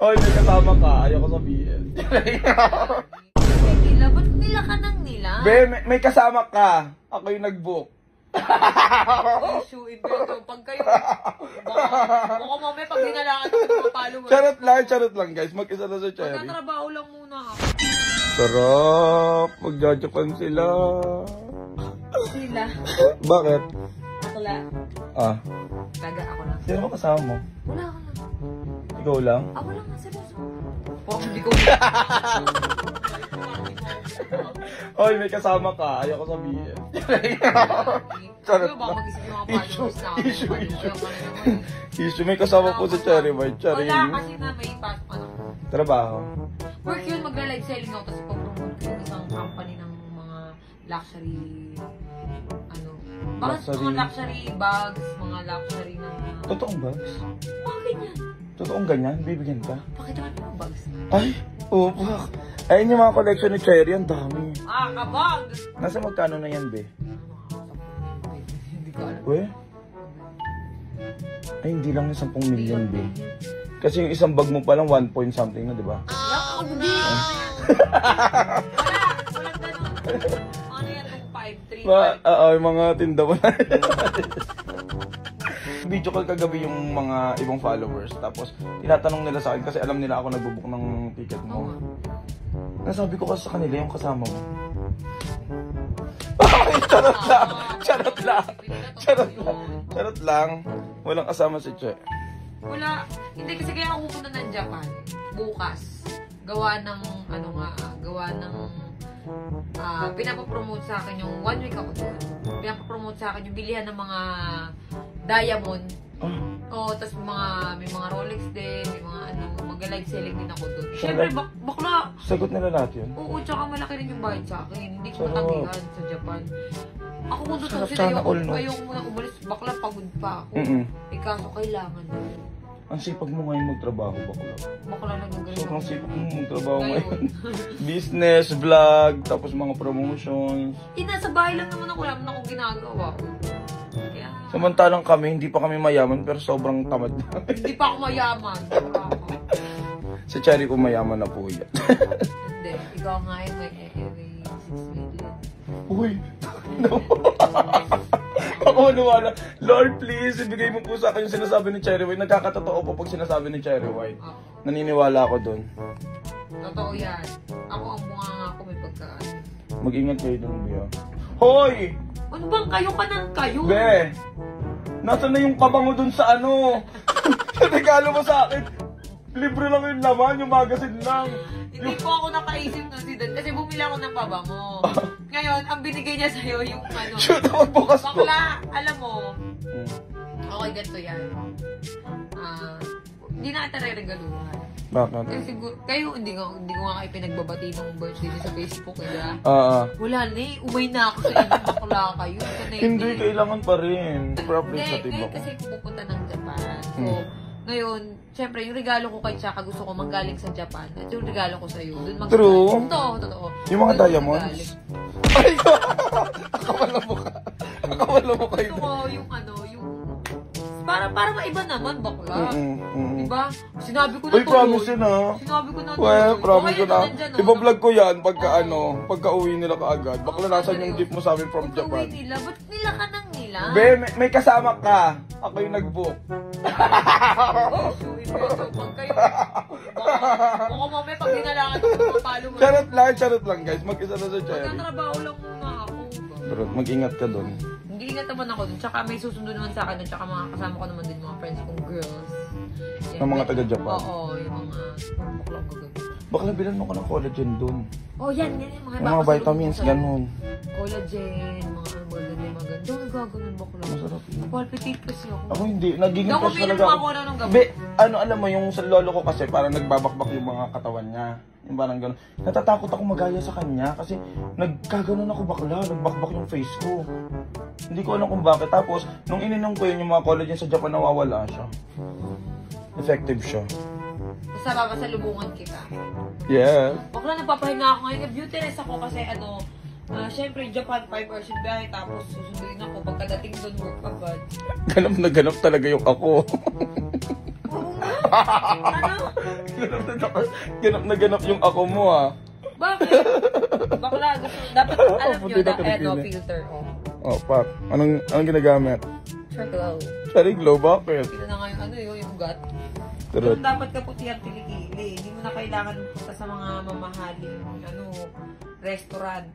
Hoy, may kasama ka. Ayoko sabihin. Nila, ba't nila ka nang nila? Be, may kasama ka. Ako yung nag-book. Issue in beto. Pag kayo, baka mamaya pag dinalaan ko ng mga followers. Charot lang guys. Mag-isa na sa Cherry. Magtatrabaho lang muna ako. Sarap. Magjajapan sila. Sila. Bakit? Wala. Ah. Taga ako lang. Sino ba kasama mo? Wala ako lang. Ikaw lang? Ako lang nga seryoso. Oh, hindi ko. Hoy, may kasama ka. Ayoko sabihin. Charot lang. Baka mag-isip yung mga followers na ako. Issue. May kasama po si Cherry White. Cherry. Wala kasi na may pasok ano. Trabaho. Work yun, magla-live selling ako tapos pag-promote ko yung isang company ng mga luxury, ano, bakit mga luxury bags, mga luxury na... Totoong bags? Bakit yan? Totoong ganyan? Bibigyan ka? Bakit naman yung bags? Ay, upak. Ayun yung mga collection ni Cherry. Ang dami. Ah, kabag! Nasa magkano na yan, be? Hindi ko alam. We? Ay, hindi lang yung 10 million, be. Kasi yung isang bag mo pa lang 1 point something na, di ba? Oh, hindi! Walang ganun. Ano yan, kung 5, 3, 5? Oo, yung mga tinda mo na. Video call kagabi yung mga ibang followers. Tapos, tinatanong nila sa akin kasi alam nila ako nagbubook ng ticket mo. Nasabi ko kasi sa kanila yung kasama mo. Ay, charot lang! Charot lang! Charot lang! Charot lang! Walang kasama si Che. Wala. Hindi kasi kaya ako pupunta ng Japan. Bukas. Gawa ng, ano nga, gawa ng, pinapapromote sa akin yung 1 week ako doon. Pinapapromote sa akin yung bilihan ng mga diamond. Oo, tapos may mga Rolex din, may mga ano, mag-live selling din ako doon. Siyempre, bakla. Sagot nila lahat yun? Oo, tsaka malaki rin yung bayad sa akin. Hindi ko matagihan sa Japan. Ako kung totoo Sana all, no? ayoko muna umalis. Bakla, pagod pa ako. Kaso kailangan. Ang sipag mo ngayon magtrabaho, bakla. Bakla na gagawin. Sobrang sipag mo magtrabaho ngayon. Business, vlog, tapos mga promotions. Nasa bahay lang naman ako, wala naman akong ginagawa. Kaya... Samantalang kami, hindi pa kami mayaman, pero sobrang tamad na. Hindi pa ako mayaman. Si Cherry po mayaman na po yan. Hindi, ikaw nga yun, may 6 million. Uy! Ako maniwala. Lord, please, ibigay mo po sa akin yung sinasabi ni Cherry White. Nagkakatotoo po pag sinasabi ni Cherry White. Naniniwala ako dun. Totoo yan. Ako ang bunga nga ako may pagkaan. Mag-ingat kayo dun, Bea. Hoy! Ano bang kayo ka ng kayo? Be! Nasaan na yung kabango dun sa ano? Regalo mo sa akin. Libre lang yung laman, yung magazine lang. Hindi po ako nakaisip ng si Dan kasi bumili ako ng pabango. Ngayon, ang binigay niya sa'yo yung ano. Shoot, magbukas ko. Bakla, alam mo. Okay, ganito yan. Hindi na kita re-regaluhan. Bakit? Kasi siguro, kayo, hindi ko nga kayo pinagbabati ng birthday niya sa Facebook kaya. Wala na eh, umay na ako sa inyo, bakla kayo. Hindi, kailangan pa rin. Appreciative ako. Kasi pupunta ng Japan. So, ngayon, syempre, yung regalo ko kay Chaka, gusto ko manggaling sa Japan. At yung regalo ko sa'yo, dun True. Totoo. Yung mga diamonds. Ay, akawala mo ka. Akawala mo kayo. Gusto ko yung ano, yung... Para maiba naman, bakla. Diba? Sinabi ko na uy, promise yun ha. Sinabi ko na well, promise ko na. Iba-vlog ko yan pagka uwi nila kaagad. Bakla nasan yung gift mo sa amin from Japan. Uwi nila? Ba't nila ka nang nila? Be, may kasama ka. Ako yung nag-book. Pag kayo, baka mamaya pag dinalaan ko ng mga followers. Charot lang guys. Mag-isa na sa Cherry. Magtatrabaho lang muna ako. Pero mag-ingat ka doon. Hindi ingat naman ako dun. Tsaka may susundo naman sa akin dun. Tsaka mga kasama ko naman din mga friends kong girls. Ng mga taga-Japan? Oo, yung mga baklang gagawin. Baka bilan mo ka ng collagen doon. Oh, yan. Mga vitamins, ganun. Collagen, mga ano ba ganun, mga ganun. Doon nagaganon bakla. Masarap yun. Palpitate kasi ako. Ako hindi. Nagiging Daw crush talaga ako ng gabi. Be, alam mo, yung sa lolo ko kasi parang nagbabakbak yung mga katawan niya. Yung parang gano'n. Natatakot ako magaya sa kanya kasi nagkaganon ako bakla. Nagbakbak yung face ko. Hindi ko alam kung bakit. Tapos, nung ininom ko yun, yung mga collagen sa Japan, nawawala siya. Effective siya. Basta papasalubungan kita. Yeah. Bakla, nagpapahinga ako ngayon. Beauty rest ako kasi syempre Japan 5 hours yung biyahe tapos susunduin ako pagkadating doon work agad. Ganap na ganap talaga yung ako. Oo nga. Ano? Ganap na ganap yung ako mo ah. Bakit? Bakla, dapat alam nyo Puti na na kilikili. filter. Oh, Pat. Anong ginagamit? Sure, glow. Cherry glow, bakit? Kita na nga yung ano yung ugat. True. Yung dapat kaputi at kilikili. Hindi mo na kailangan punta sa mga mamahaling restaurant.